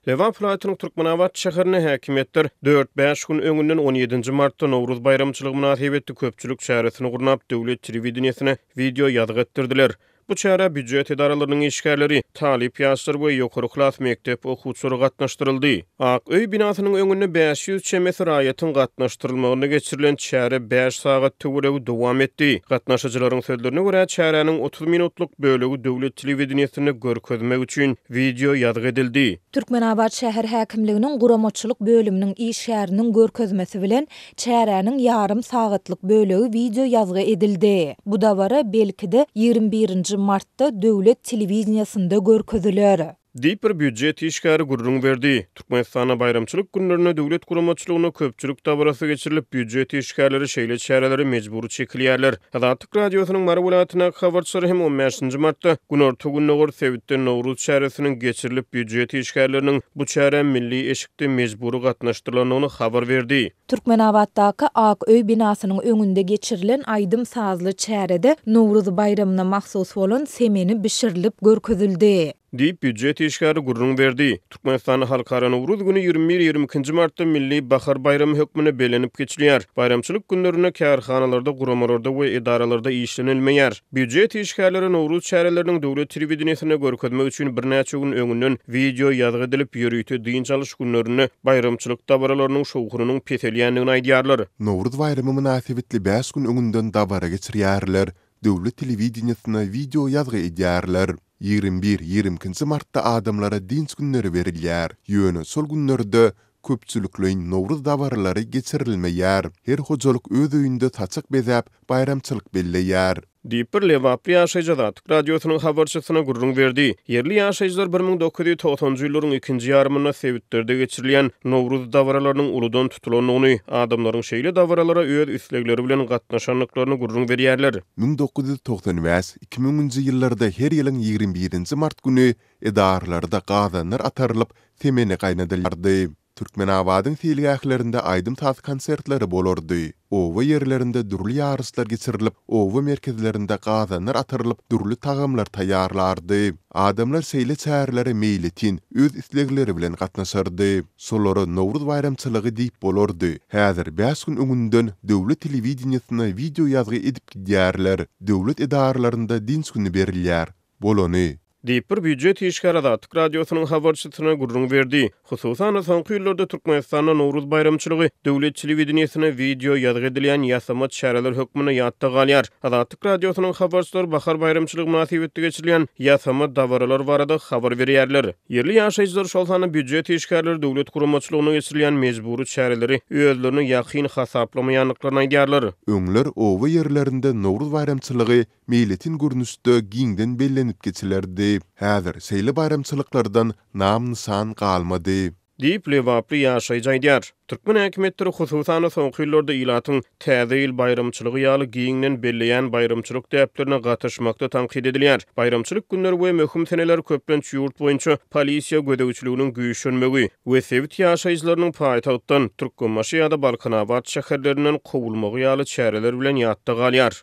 Levan Platynyň Türkmenabad şäherine häkimetler 4-5 gün öňünden 17 martda Nowruz bayramçylygy münasibetli köpçülük çäresini gurnap döwlet telewizionesine video ýadyk etdirdiler. Bu çäre büdjet edaralarynyň işgärleri, talip ýaşlar we ýokary klas mektep okuwçylary gatnaşdyryldy. Ak öý binasynyň öňünde 500 çemesi raýatyň gatnaşdyrylmagyna geçirilen çäre 5 sagat töweregi dowam etdi. Gatnaşyjylaryň sözlerine görä çärenin 30 minutluk bölegi döwlet telewizionesine görkezmek üçin video ýadyk edildi. Türkmenabad şäher häkimliginiň guramaçylyk bölüminiň işgäriniň görkezmesi bilen çäräniň ýarym sagatlyk bölegi video ýazgy edildi. Bu da bara belki-de 21 martda döwlet telewizionasynda görkeziler. Diýip büdjet işgäri gurrun berdi. Türkmenistana bayramçylyk günlerine döwlet guramaçylygyna köpçülük dabarasy geçirilip büdjet işgärleri şeýle çäreleri mejburi çekilýärler. Azatlyk radiosynyň Marwulatyna habarçylary hem 15 martda gün ortagyna gor Sewitden Nowruz çäresiniň geçirilip büdjet işgärleriniň bu çäre milli eşikde mejburi gatnaşdyrylanyny habar berdi. Türkmenabaddaky Ak öý binasynyň öňünde geçirilen aýdym sazly çärede Nowruz bayramyna mahsus bolan semeni bişirilip görkezildi. Diýip büdjet işgäri gurrun berdi. Türkmenistan halkara Nowruz güni 21-22 martda milli bahar bayramy hökmüne belenip geçilýär. Bayramçylyk günlerine kärhanalarda, guramalarda we edaralarda işlenilmeýär. Büdjet işgärleri Nowruz çäreleriniň döwlet telewizionesine görkezmek üçin bir näçe gün öňünden video ýadyk edilip ýörüýte diň çalyş günlerine bayramçylyk dabaralarynyň şowhurynyň petelýändigini aýdýarlar. Nowruz bayramy münasibetli 5 gün öňünden dabara geçirýärler. Döwlet telewizionesine video ýadyk edýärler. 21-22 martda adamlara dinç günleri verilýär. Ýöne sol günlerde köpçülükleýin Nowruz dabarlary geçirilmeýär. Her hojalyk öz öýünde taçyk bezäp bayramçylyk belleýär. Diýip bir Lewaply ýaşaýjy Azatlyk radiosynyň habarçysyna gurrun berdi. Yerli ýaşaýjylar 1990-njy ýylyň 2-nji ýarymyna Sewitderde geçirilen Nowruz dabaralarynyň uludan tutulanyny, adamlaryň şeýle dabaralara öz üslegleri bilen gatnaşanlyklaryny gurrun berýärler. 1995-2000-nji ýyllarda her ýylyň 21 mart güni edarlarda gazanlar atarylyp temene gaýnadylýardy. Türkmenabadyň telegählerinde aýdym tas konsertleri bolardy. Owa ýerlerinde durly ýaryslar geçirilip, owa merkezlerinde gazanlar atarylyp, durly tagamlar taýýarlardy. Adamlar şeýle çärelere meýletin, öz islegleri bilen gatnaşardy. Solary Nowruz bayramçylygy diýip bolardy. Häzir 5 gün öňünden döwlet telewizionesyna video ýazygy edip gidýärler. Döwlet edaralarynda dinç güni berilýär. Bolony diýip bir büdjet işgäri Azatlyk radiosynyň habarçysyna gurrun berdi. Hususan soňky ýyllarda Türkmenistanda Nowruz bayramçylygy döwlet telewizionesyne video ýadyk edilýän ýasama çäreler hökmüne ýatda galýar. Azatlyk radiosynyň habarçylary bahar bayramçylygy münasibetli geçirilen ýasama dabaralar barada habar berýärler. Yerli ýaşaýjylar şol sany büdjet işgärleri döwlet guramaçylygyna geçirilen mejburi çäreleri özlerini ýakyn hasaplamaýanlyklaryny aýdýarlar. Öňler owa ýerlerinde Nowruz bayramçylygy meýletin görnüşde giňden bellenip geçilerdi. Häzir şeýle bayramçylyklardan nam-nysan galmady. Diýip Lewaply ýaşaýjy aýdýar. Türkmen häkimetleri hususan soňky ýyllarda ilatyň täze ýyl bayramçylygy ýaly giňden belleýän bayramçylyk täplerine gatnaşmakda tanqid edilýär. Bayramçylyk günleri we möhüm seneler köplenç ýurt boýunça polisiýa gödäwçiliginiň güýçlenmegi we Sewit ýaşaýjylarynyň paýtagtdan Türkmenmaşy ýa-da Balkanabad şäherlerinden kowulmagy ýaly çäreler bilen ýatda galýar.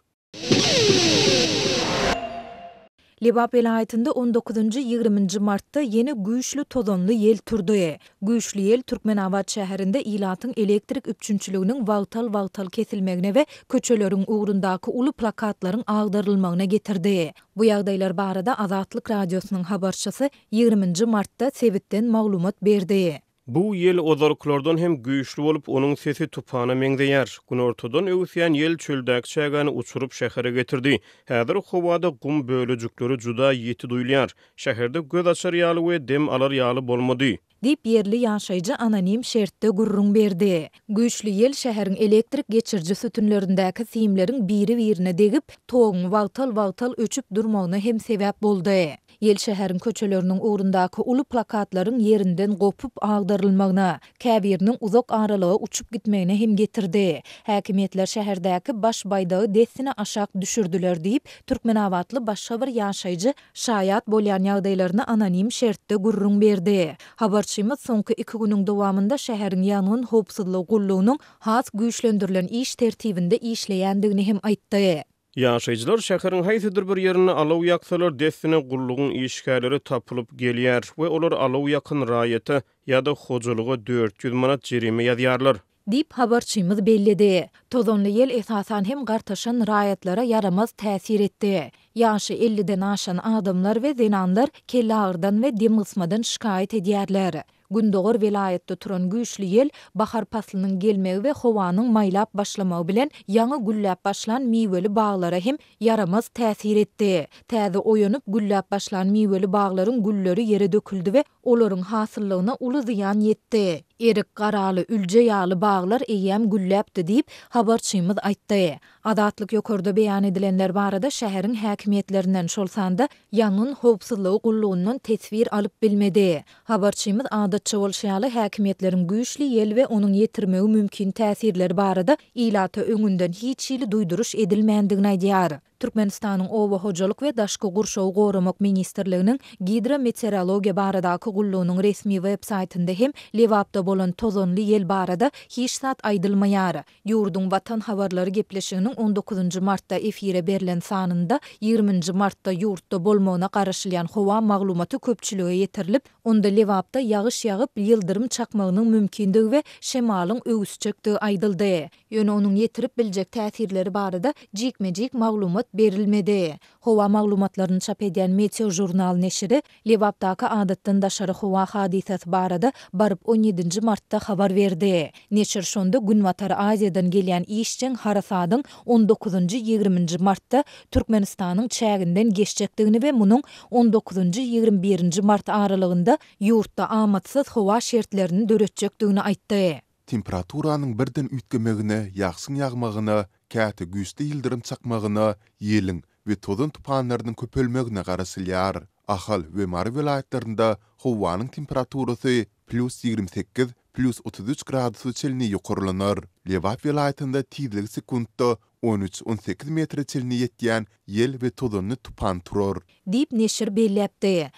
Lewap vilayetinde 19-20 martda yeni güýçlü tozonly ýel turdy. Güýçlü ýel Türkmenabad şäherinde ilatyň elektrik üpçünçiliginiň wagtal kesilmegine we köçeleriň ugrundaky uly plakatlaryň agdarylmagyna getirdi. Bu ýagdaýlar barada Azatlyk radiosynyň habarçysy 20 martda Sewitden maglumat berdi. Bu ýel ozaryklardan hem güýçli bolup, onuň sesi tupana meňzeýär. Gün ortadan öwsýän ýel çöldäki çägäni uçurup şähere getirdi. Häzir howada gum bölejikleri juda ýeti duýulýar. Şäherde göz açar ýaly we dem alar ýaly bolmady. Diýip yerli ýaşaýjy anonim şertde gurrun berdi. Güýçli ýel şäheriň elektrik geçirji sütünlerindäki siýimleriň biri-birine degip, togyň wagtal öçüp durmagyna hem sebäp boldy. Ýel şäheriň köçeleriniň ugrundaky uly plakatlaryň ýerinden gopup agdarylmagyna, käbiriniň uzak aralyga uçup gitmegine hem getirdi. Häkimetler şäherdäki baş baýdagy dessine aşak düşürdiler diýip Türkmenabadly başga bir ýaşaýjy şaýat bolýan ýagdaýlaryny anonim şertde gurrun berdi. Habarçymyz soňky 2 günüň dowamında şäheriň ýanyň howpsuzlygy gullugynyň has güýçlendirilen iş tertibinde işleýändigini hem aýtdy. Yaşayıcılar şäheriň haýsydyr bir ýerini alaw ýaksalar destine gullugyň işgärleri tapylyp gelýär we olar alaw ýakyn raýaty ýa-da hojalyga 400 manat jerime ýazýarlar. Dip habarçymyz bellidi. Tozonly ýel esasan hem gartaşan raýatlara yaramaz täsir etdi. Ýaşy 50-den aşan adamlar we zenanlar kelle ağırdan we dem gysmadan şikayet edýärler. Gündoğur vilayetde turan güýçli ýel bahar paslynyň gelmegi we howanyň maýlap başlamagy bilen ýaňy güllap başlan miweli baglara hem yaramaz täsir etdi. Täze oýanyp güllap başlan miweli baglaryň gülleri ýere döküldi we olaryň hasyllygyna uly ziýan ýetdi. Erik garaly ülje ýaly baglar eýem güllapdy diýip habarçymyz aýtdy. Adatlyk ýokarda beýan edilenler barada şäheriň häkimiýetlerinden şolsanda ýanyň howpsuzlygy gullugyndan tesbir alyp bilmedi. Habarçymyz adatça bolşaly häkimiýetleriň güýçli ýel we onuň ýetirmegi mümkin täsirleri barada ilata öňünden hiç ýyly duýduruş edilmändigini aýdýar. Türkmenistanyň Owa hojalyk we daşky gurşawy goramak ministrliginiň gidrometeorologiýa baradaky gullugynyň resmi web saýtynda hem Lewapda bolan tozonly ýel barada hiç zat aýdylmaýar. Ýurdun Watan habarlary gepleşiginiň 19 martda efire berilen sanynda 20 martda ýurtda bolmagyna garaşylýan howa maglumaty köpçülige ýetirilip, onda Lewapda ýagyş ýagyp ýyldyrym çakmagynyň mümkindigi we şemalyň öwüsçekdigi aýdyldy. Ýöne onuň ýetirip biljek täsirleri barada jikmejik maglumat berilmedi. Howa maglumatlaryny çap edýän Meteo jurnal neşiri Lewapdaky adatdan daşary howa hadisesi barada baryp 17 martda habar berdi. Neşir şonda Günwatar Aziýadan gelýän işçiň harasadyň 19-20 martda Türkmenistanyň çäginden geçjekdigini we munyň 19-21 mart aralygynda ýurtda amatsyz howa şertlerini döretjekdigini aýtdy. Temperaturaның birden ütgemegine, ýaksyn ýagmagyna, käte güýçli ýyldyrym çakmagyna, ýeliň we tozun tupanlarynyň köpelmegine garaşylýar. Ahal we Mary vilayetlerinde howanyň temperaturasy +28, +33 gradusy çelni ýokarlanar. Lewap vilayetinde tizligi sekundda 13-18 metre çelni ýetýän ýel we tozunly tupan turar. Dip neşir belläpdi.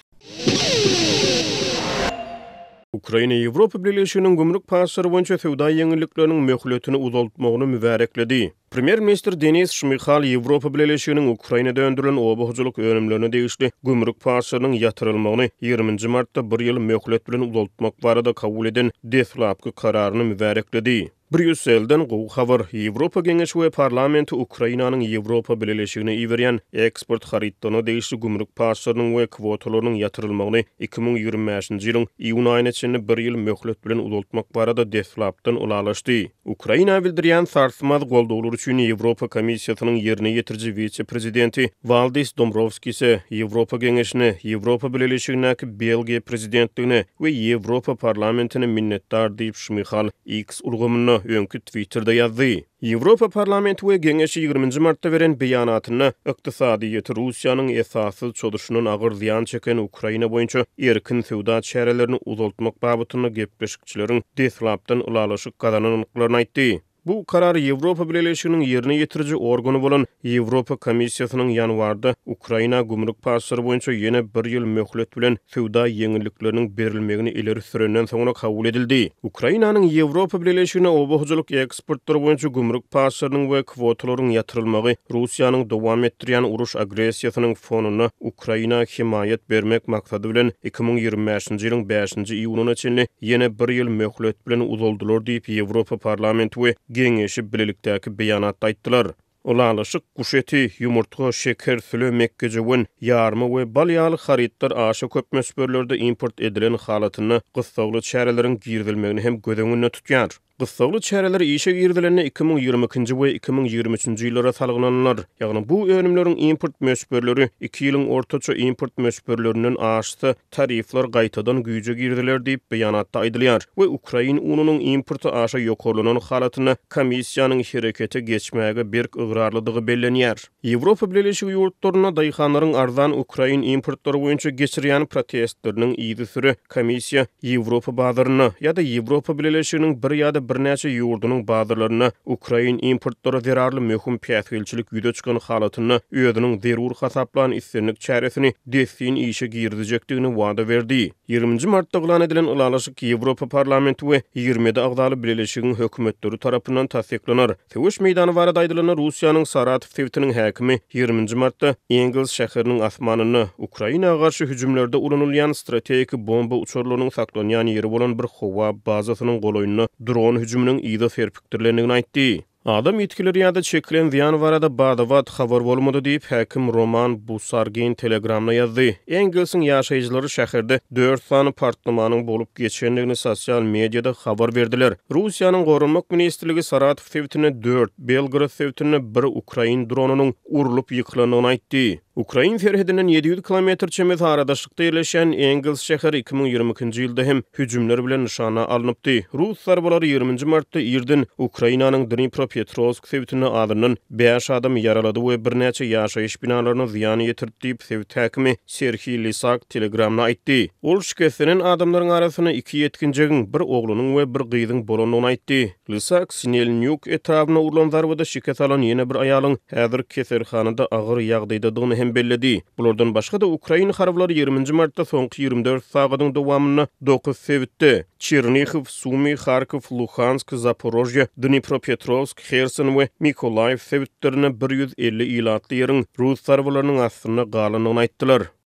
Ukraina Ýewropa Birleşiginiň gümrük passary boýunça sowda ýeňillikleriniň möhletini uzaltmagyny mübarekledi. Premier Minister Denis Şmyhal Ýewropa Birleşiginiň Ukrainada öndürilen oba hojalyk önümlerini degişli gümrük passarynyň ýatyrylmagyny 20 martda bir ýyl möhlet bilen uzaltmak barada kabul eden deslapky kararyny mübarekledi. Brüsselden gowy habar Ýewropa Geňeşi we parlamenti Ukrainanyň Ýewropa Birleşigine iwerýän eksport haritdyny degişli gümrük passarynyň we kwotalarynyň ýatyrylmagyny 2025-nji ýylyň iýun aýyna çenli bir ýyl möhlet bilen uzaltmak barada deslapdan ulalaşdy. Ukraina bildirýän sarsmaz golduglar üçin Ýewropa Komissiýasynyň ýerine ýetirji vice-prezidenti Valdis Dombrovskis Ýewropa Geňeşine, Ýewropa Birleşiginiň Belgiýa prezidentligine we Ýewropa parlamentine minnetdar diýip Şmyhal X ulgamyny öňkü Twitterda ýazdy. Ýewropa parlamenti we Geňeşi 20 martda beren beýanatyny ykdysadyýety Russiýanyň esassız çoduşynyň agyr ziýan çeken Ukraina boýunça erkin sowda çärelerini uzaltmak babatyny gepleşikçileriň deslapdan ulalaşyk gazananyklaryny aýtdy. Bu karar Ýewropa Birleşiginiň ýerine ýetiriji organy bolan Ýewropa Komissiýasynyň ýanwarda Ukraina gümrük passary boýunça ýene bir ýyl möhlet bilen sowda ýeňillikleriniň berilmegini ileri sürenden soňra kabul edildi. Ukrainanyň Ýewropa Birleşigine oba hojalyk eksportları boýunça gümrük passarynyň we kwotalaryň ýatyrylmagy Russiýanyň dowam etdirýän uruş agresiýasynyň fonuny Ukraina himayet bermek maksady bilen 2025-nji ýylyň 5-nji iýunyna çenli ýene bir ýyl möhlet bilen uzaldylar diýip Ýewropa parlamenti we Geňeşi bilelikdäki beýanatda aýtdylar. Ulalaşyk guş eti, ýumurtga, şeker, süle, mekkejewin, ýarmy we bal ýaly haritlar aşa köp mösberlerde import edilen halatyny gyssagly çäreleriň girdilmegini hem gözeňinde tutýar. Gyssagly çäreler işe girdilenine 2022-nji we 2023-nji ýyllara salgynanlar. Ýagny bu önümleriň import mösberleri 2 ýylyň ortaça import mösberlerinden aşdy tarifler gaýtadan güýje girdiler diýip beýanatda aýdylýar we Ukraina ununyň importy aşa ýokarlanan halatyny komissiýanyň herekete geçmäge berk ıgrarlydygy bellenýär. Ýewropa Birleşigi ýurtlaryna daýhanlaryň arzan Ukraina importlary boýunça geçirýän protestleriniň ýygy süre komissiýa Ýewropa bazaryna ýa-da Ýewropa Birleşiginiň bir ýa-da birnäçe ýurdunyň bazarlaryna Ukrain importlara zerarly möhüm päsgilçilik ýüze çykan halatyny özüniň zerur hasaplan islenlik çäresini dessin işe girdijekdigini wada berdi. 20 martda glan edilen ulalaşyk Ýewropa parlamenti we 20 agdaly birleşigiň hökümetleri tarapyndan tasdiklanar. Söwüş meýdany barada aýdylan Russiýanyň Saratov sewtiniň häkimi 20 martda Engels şäheriniň asmanyny Ukrainaga garşy hüjümlerde ulanylýan strategik bomba uçurlarynyň saklanýan ýeri bolan bir howa bazasynyň goloýuny dron hüjüminiň ýa-da serpikdirlendigini aýtdy. Adam yetkileri ýa-da çekilen ziyan barada badavat habar bolmady diýip häkim Roman Busargin telegramna ýazdy. Engelsiň ýaşaýjylary şäherde 4 sany partlamanyň bolup geçendigini sosial mediada habar berdiler. Russiýanyň Gorunmak ministrligi Saratov sewtine 4, Belgrad sewtine 1 Ukrain dronunyň urulup ýyklanyny aýtdy. Ukrain ferhedinden 700 kilometr çemez aradaşlykda ýerleşen Engels şäheri 2022-nji ýylda hem hüjümler bilen nişana alınıpdy. Rus zarbalary 20 martda ýerden Ukrainanyň Dnipropetrovsk sewtine adynyň 5 adam ýaralady we birnäçe ýaşaýyş binalaryna ziyan ýetirdi diýip sewt häkimi Serhiy Lysak telegramna aýtdy. Ol şikestenen adamlaryň arasyna 2 ýetkinjegiň, bir oglunyň we bir gyzyň bolanyny aýtdy. Lysak Sinelnyuk etrabyna urulan zarbada şikest alan ýene bir aýalyň häzir keserhanada agyr ýagdaýdadygyny hem belledi. Bulardan başga da Ukraina harblary 20 martda soňky 24 sagatyň dowamyny 9 sewtde Chernihiv, Sumy, Kharkiv, Luhansk, Zaporojye, Dnipropetrovsk, Kherson we Mykolaiv sewtlerine 150 ilatly ýeriň Rus zarbalarynyň astyna galynyny aýtdylar.